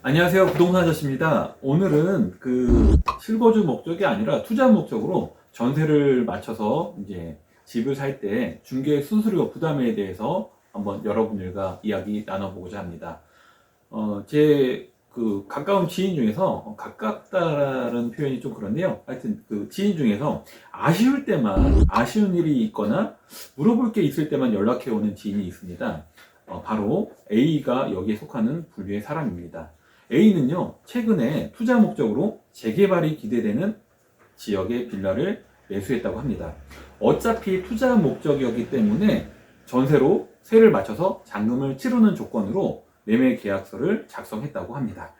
안녕하세요. 부동산 아저씨입니다. 오늘은 실거주 목적이 아니라 투자 목적으로 전세를 맞춰서 이제 집을 살 때 중개 수수료 부담에 대해서 한번 여러분들과 이야기 나눠보고자 합니다. 제 가까운 지인 중에서, 가깝다라는 표현이 좀 그런데요. 하여튼 지인 중에서 아쉬울 때만, 아쉬운 일이 있거나 물어볼 게 있을 때만 연락해 오는 지인이 있습니다. 바로 A가 여기에 속하는 부류의 사람입니다. A는요, 최근에 투자 목적으로 재개발이 기대되는 지역의 빌라를 매수했다고 합니다. 어차피 투자 목적이었기 때문에 전세로 세를 맞춰서 잔금을 치르는 조건으로 매매 계약서를 작성했다고 합니다.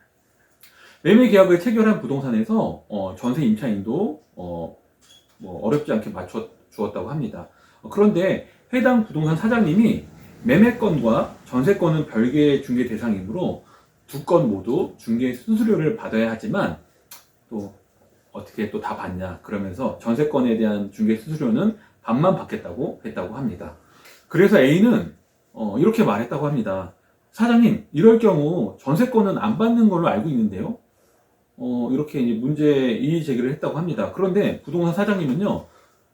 매매 계약을 체결한 부동산에서 전세 임차인도 어렵지 않게 맞춰 주었다고 합니다. 그런데 해당 부동산 사장님이 매매건과 전세건은 별개의 중개 대상이므로 두 건 모두 중개 수수료를 받아야 하지만 또 어떻게 또 다 받냐 그러면서 전세건에 대한 중개 수수료는 반만 받겠다고 했다고 합니다. 그래서 A는 이렇게 말했다고 합니다. 사장님, 이럴 경우 전세건은 안 받는 걸로 알고 있는데요. 이렇게 이제 문제 이의 제기를 했다고 합니다. 그런데 부동산 사장님은요,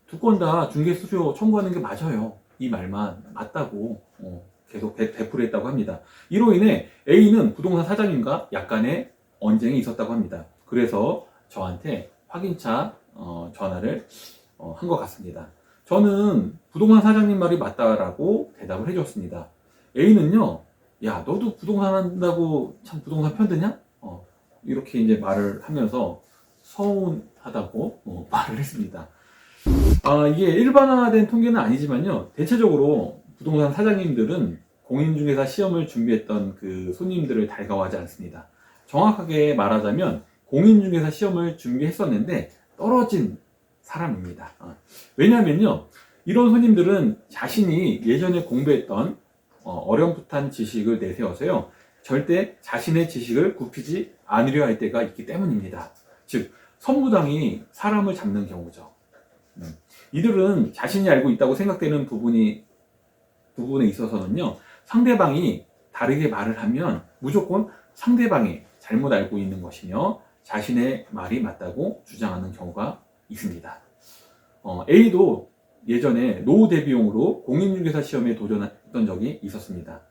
두 건 다 중개 수수료 청구하는 게 맞아요. 이 말만 맞다고 계속 대꾸를 했다고 합니다. 이로 인해 A는 부동산 사장님과 약간의 언쟁이 있었다고 합니다. 그래서 저한테 확인차 전화를 한 것 같습니다. 저는 부동산 사장님 말이 맞다라고 대답을 해줬습니다. A는요, 야, 너도 부동산 한다고 참 부동산 편드냐? 이렇게 이제 말을 하면서 서운하다고 말을 했습니다. 이게 일반화된 통계는 아니지만요, 대체적으로 부동산 사장님들은 공인중개사 시험을 준비했던 그 손님들을 달가워하지 않습니다. 정확하게 말하자면 공인중개사 시험을 준비했었는데 떨어진 사람입니다. 왜냐하면요, 이런 손님들은 자신이 예전에 공부했던 어렴풋한 지식을 내세워서요, 절대 자신의 지식을 굽히지 않으려 할 때가 있기 때문입니다. 즉, 선무당이 사람을 잡는 경우죠. 이들은 자신이 알고 있다고 생각되는 부분에 있어서는요, 상대방이 다르게 말을 하면 무조건 상대방이 잘못 알고 있는 것이며 자신의 말이 맞다고 주장하는 경우가 있습니다. A도 예전에 노후 대비용으로 공인중개사 시험에 도전했던 적이 있었습니다.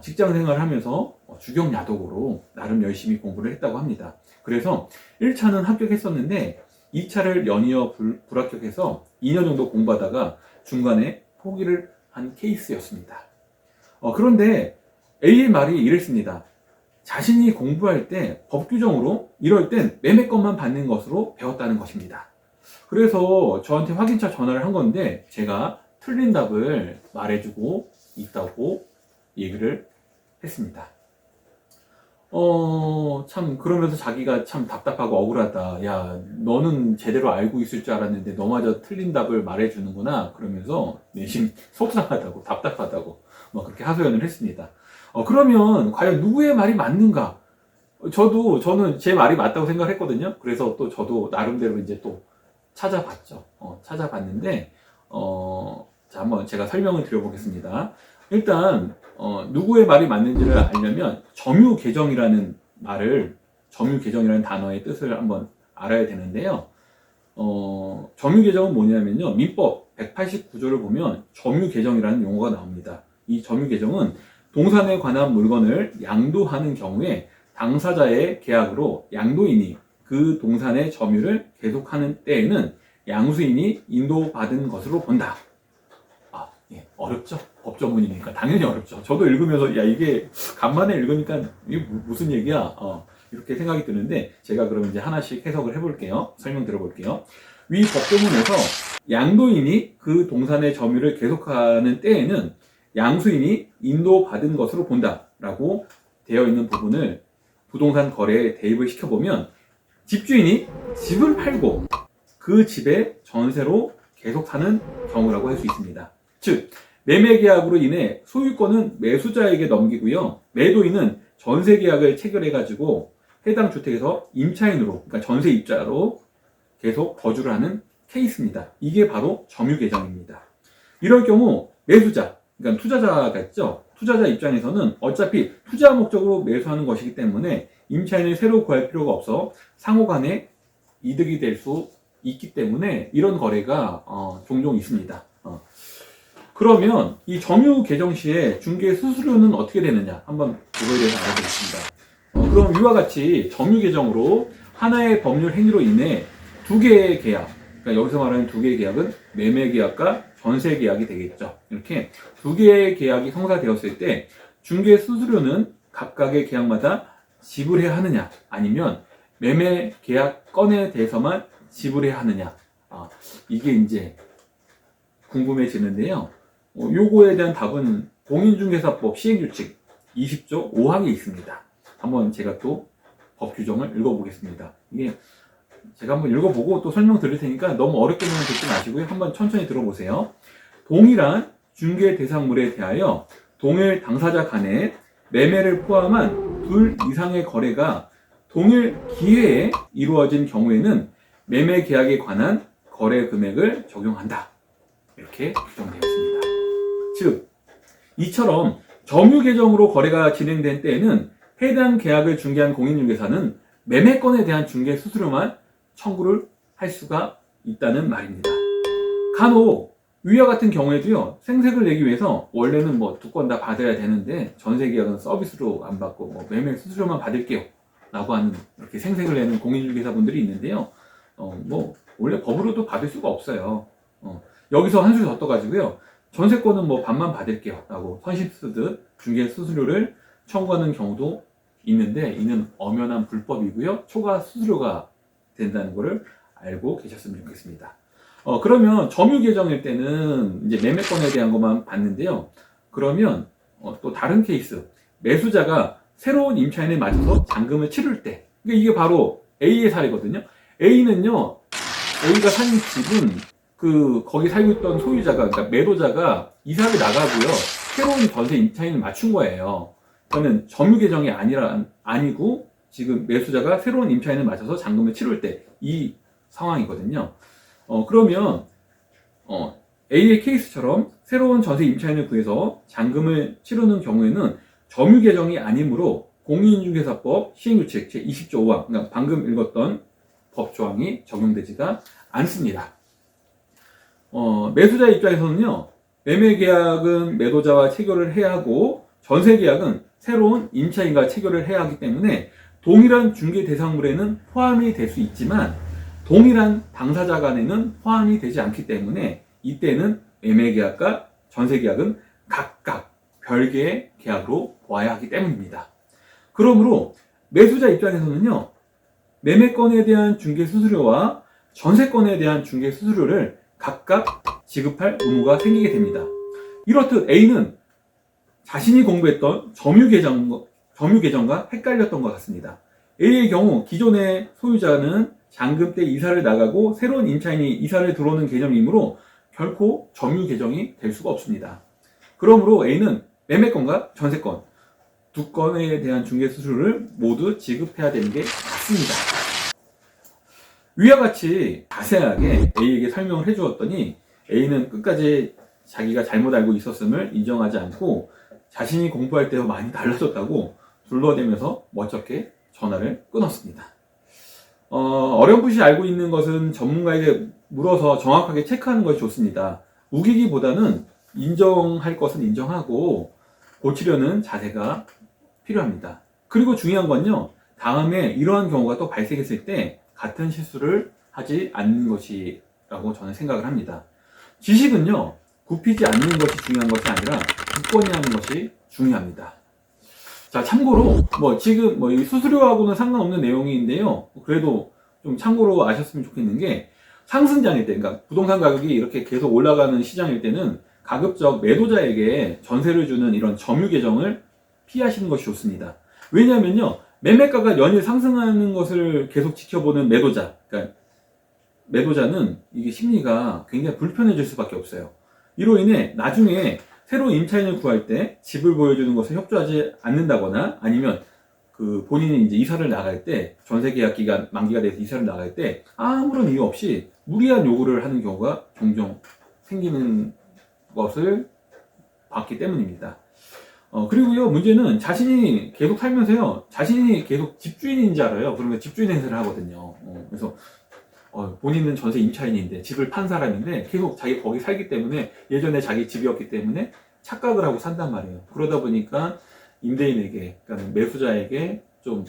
직장 생활을 하면서 주경야독으로 나름 열심히 공부를 했다고 합니다. 그래서 1차는 합격했었는데 2차를 연이어 불합격해서 2년 정도 공부하다가 중간에 포기를 한 케이스였습니다. 그런데 A의 말이 이랬습니다. 자신이 공부할 때 법 규정으로 이럴 땐 매매건만 받는 것으로 배웠다는 것입니다. 그래서 저한테 확인차 전화를 한 건데 제가 틀린 답을 말해주고 있다고 얘기를 했습니다. 참, 그러면서 자기가 참 답답하고 억울하다. 야, 너는 제대로 알고 있을 줄 알았는데 너마저 틀린 답을 말해주는구나. 그러면서 내심 속상하다고, 답답하다고, 그렇게 하소연을 했습니다. 그러면 과연 누구의 말이 맞는가? 저는 제 말이 맞다고 생각을 했거든요. 그래서 또 저도 나름대로 이제 또 찾아봤죠. 찾아봤는데, 자, 한번 제가 설명을 드려보겠습니다. 일단, 누구의 말이 맞는지를 알려면 점유개정이라는 단어의 뜻을 한번 알아야 되는데요. 점유개정은 뭐냐면요, 민법 189조를 보면 점유개정이라는 용어가 나옵니다. 이 점유개정은 동산에 관한 물건을 양도하는 경우에 당사자의 계약으로 양도인이 그 동산의 점유를 계속하는 때에는 양수인이 인도받은 것으로 본다. 예, 어렵죠? 법조문이니까 당연히 어렵죠. 저도 읽으면서 야, 이게 간만에 읽으니까 이게 무슨 얘기야? 이렇게 생각이 드는데 제가 그럼 이제 하나씩 해석을 해볼게요. 설명 들어볼게요. 위 법조문에서 양도인이 그 동산의 점유를 계속하는 때에는 양수인이 인도받은 것으로 본다라고 되어 있는 부분을 부동산 거래에 대입을 시켜보면 집주인이 집을 팔고 그 집에 전세로 계속 사는 경우라고 할 수 있습니다. 즉, 매매 계약으로 인해 소유권은 매수자에게 넘기고요, 매도인은 전세 계약을 체결해가지고 해당 주택에서 임차인으로, 그러니까 전세입자로 계속 거주를 하는 케이스입니다. 이게 바로 점유개정입니다. 이럴 경우 매수자, 그러니까 투자자가 있죠. 투자자 입장에서는 어차피 투자 목적으로 매수하는 것이기 때문에 임차인을 새로 구할 필요가 없어 상호 간에 이득이 될 수 있기 때문에 이런 거래가 종종 있습니다. 그러면 이 점유 개정 시에 중개 수수료는 어떻게 되느냐 한번 그거에 대해서 알아보겠습니다. 그럼 이와 같이 점유 개정으로 하나의 법률 행위로 인해 두 개의 계약, 그러니까 여기서 말하는 두 개의 계약은 매매 계약과 전세 계약이 되겠죠. 이렇게 두 개의 계약이 성사되었을 때 중개 수수료는 각각의 계약마다 지불해야 하느냐, 아니면 매매 계약 건에 대해서만 지불해야 하느냐, 이게 이제 궁금해지는데요. 요거에 대한 답은 공인중개사법 시행규칙 20조 5항에 있습니다. 한번 제가 또 법 규정을 읽어보겠습니다. 이게 제가 한번 읽어보고 또 설명 드릴 테니까 너무 어렵게만 듣지 마시고요. 한번 천천히 들어보세요. 동일한 중개 대상물에 대하여 동일 당사자 간에 매매를 포함한 둘 이상의 거래가 동일 기회에 이루어진 경우에는 매매 계약에 관한 거래 금액을 적용한다. 이렇게 규정되어 있습니다. 즉, 이처럼 점유 계정으로 거래가 진행된 때에는 해당 계약을 중개한 공인중개사는 매매건에 대한 중개 수수료만 청구를 할 수가 있다는 말입니다. 간혹 위와 같은 경우에도요, 생색을 내기 위해서 원래는 뭐 두 건 다 받아야 되는데 전세 계약은 서비스로 안 받고 뭐 매매 수수료만 받을게요 라고 하는 이렇게 생색을 내는 공인중개사 분들이 있는데요. 뭐 원래 법으로도 받을 수가 없어요. 여기서 한 술 더 떠가지고요, 전세권은 뭐 반만 받을게요 라고 선심 쓰듯 중개 수수료를 청구하는 경우도 있는데, 이는 엄연한 불법이고요, 초과 수수료가 된다는 것을 알고 계셨으면 좋겠습니다. 그러면 점유 계정일 때는 이제 매매권에 대한 것만 받는데요. 그러면 또 다른 케이스, 매수자가 새로운 임차인에 맞춰서 잔금을 치를 때, 이게 바로 A의 사례거든요. A는요, A가 사는 집은 거기 살고 있던 소유자가, 그러니까 매도자가 이사를 나가고요, 새로운 전세 임차인을 맞춘 거예요. 그러면 점유 계정이 아니고 지금 매수자가 새로운 임차인을 맞춰서 잔금을 치를 때 이 상황이거든요. 그러면 A의 케이스처럼 새로운 전세 임차인을 구해서 잔금을 치르는 경우에는 점유 계정이 아니므로 공인중개사법 시행규칙 제20조 5항, 그러니까 방금 읽었던 법 조항이 적용되지가 않습니다. 매수자 입장에서는요, 매매 계약은 매도자와 체결을 해야 하고 전세 계약은 새로운 임차인과 체결을 해야 하기 때문에 동일한 중개 대상물에는 포함이 될 수 있지만 동일한 당사자 간에는 포함이 되지 않기 때문에 이때는 매매 계약과 전세 계약은 각각 별개의 계약으로 보아야 하기 때문입니다. 그러므로 매수자 입장에서는요, 매매건에 대한 중개 수수료와 전세건에 대한 중개 수수료를 각각 지급할 의무가 생기게 됩니다. 이렇듯 A는 자신이 공부했던 점유 계정과 헷갈렸던 것 같습니다. A의 경우 기존의 소유자는 잔금 때 이사를 나가고 새로운 임차인이 이사를 들어오는 개념이므로 결코 점유 계정이 될 수가 없습니다. 그러므로 A는 매매건과 전세건 두 건에 대한 중개 수수료를 모두 지급해야 되는 게 맞습니다. 위와 같이 자세하게 A에게 설명을 해주었더니 A는 끝까지 자기가 잘못 알고 있었음을 인정하지 않고 자신이 공부할 때와 많이 달라졌다고 둘러대면서 멋쩍게 전화를 끊었습니다. 어렴풋이 알고 있는 것은 전문가에게 물어서 정확하게 체크하는 것이 좋습니다. 우기기보다는 인정할 것은 인정하고 고치려는 자세가 필요합니다. 그리고 중요한 건요, 다음에 이러한 경우가 또 발생했을 때 같은 실수를 하지 않는 것이라고 저는 생각을 합니다. 지식은요, 굽히지 않는 것이 중요한 것이 아니라 굳건히 하는 것이 중요합니다. 자, 참고로 지금 이 수수료하고는 상관없는 내용인데요, 그래도 좀 참고로 아셨으면 좋겠는 게, 상승장일 때, 그러니까 부동산 가격이 이렇게 계속 올라가는 시장일 때는 가급적 매도자에게 전세를 주는 이런 점유 계정을 피하시는 것이 좋습니다. 왜냐하면요, 매매가가 연일 상승하는 것을 계속 지켜보는 매도자, 그러니까 매도자는 이게 심리가 굉장히 불편해질 수밖에 없어요. 이로 인해 나중에 새로운 임차인을 구할 때 집을 보여주는 것을 협조하지 않는다거나, 아니면 본인이 이제 이사를 나갈 때, 전세 계약 기간 만기가 돼서 이사를 나갈 때 아무런 이유 없이 무리한 요구를 하는 경우가 종종 생기는 것을 봤기 때문입니다. 그리고요, 문제는 자신이 계속 살면서요, 자신이 계속 집주인인 줄 알아요. 그러면 집주인 행세를 하거든요. 그래서 본인은 전세 임차인인데 집을 판 사람인데 계속 자기 거기 살기 때문에 예전에 자기 집이었기 때문에 착각을 하고 산단 말이에요. 그러다 보니까 임대인에게, 그러니까 매수자에게 좀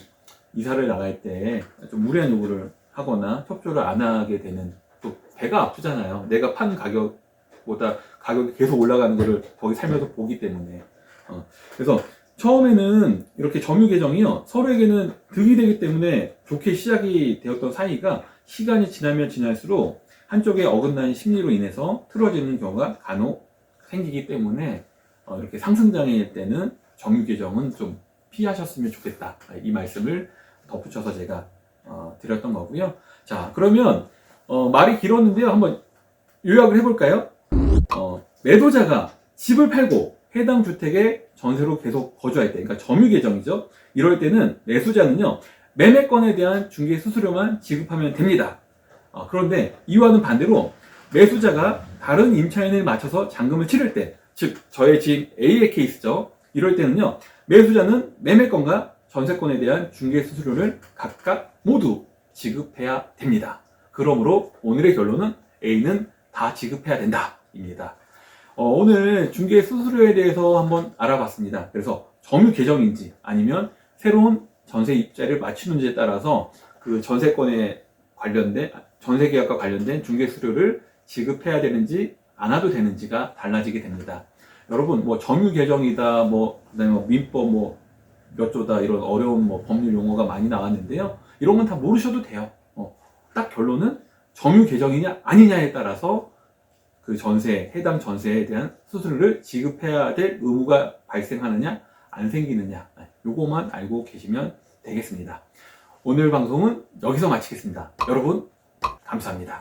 이사를 나갈 때 좀 무리한 요구를 하거나 협조를 안 하게 되는, 또 배가 아프잖아요. 내가 판 가격보다 가격이 계속 올라가는 거를 거기 살면서 보기 때문에. 그래서 처음에는 이렇게 점유 계정이요, 서로에게는 득이 되기 때문에 좋게 시작이 되었던 사이가 시간이 지나면 지날수록 한쪽에 어긋난 심리로 인해서 틀어지는 경우가 간혹 생기기 때문에 이렇게 상승장일 때는 점유 계정은 좀 피하셨으면 좋겠다, 이 말씀을 덧붙여서 제가 드렸던 거고요. 자, 그러면 말이 길었는데요, 한번 요약을 해볼까요? 매도자가 집을 팔고 해당 주택에 전세로 계속 거주할 때, 그러니까 점유 계정이죠. 이럴 때는 매수자는요, 매매건에 대한 중개 수수료만 지급하면 됩니다. 그런데 이와는 반대로 매수자가 다른 임차인을 맞춰서 잔금을 치를 때, 즉 저의 집 A의 케이스죠. 이럴 때는요, 매수자는 매매건과 전세건에 대한 중개 수수료를 각각 모두 지급해야 됩니다. 그러므로 오늘의 결론은 A는 다 지급해야 된다 입니다. 오늘 중개 수수료에 대해서 한번 알아봤습니다. 그래서 점유 계정인지 아니면 새로운 전세 입자를 맞추는지에 따라서 그 전세권에 관련된, 전세 계약과 관련된 중개 수수료를 지급해야 되는지 안 해도 되는지가 달라지게 됩니다. 여러분, 뭐 점유 계정이다, 그다음에 민법 몇 조다, 이런 어려운 법률 용어가 많이 나왔는데요. 이런 건 다 모르셔도 돼요. 딱 결론은 점유 계정이냐 아니냐에 따라서 그 해당 전세에 대한 수수료를 지급해야 될 의무가 발생하느냐 안 생기느냐, 요거만 알고 계시면 되겠습니다. 오늘 방송은 여기서 마치겠습니다. 여러분, 감사합니다.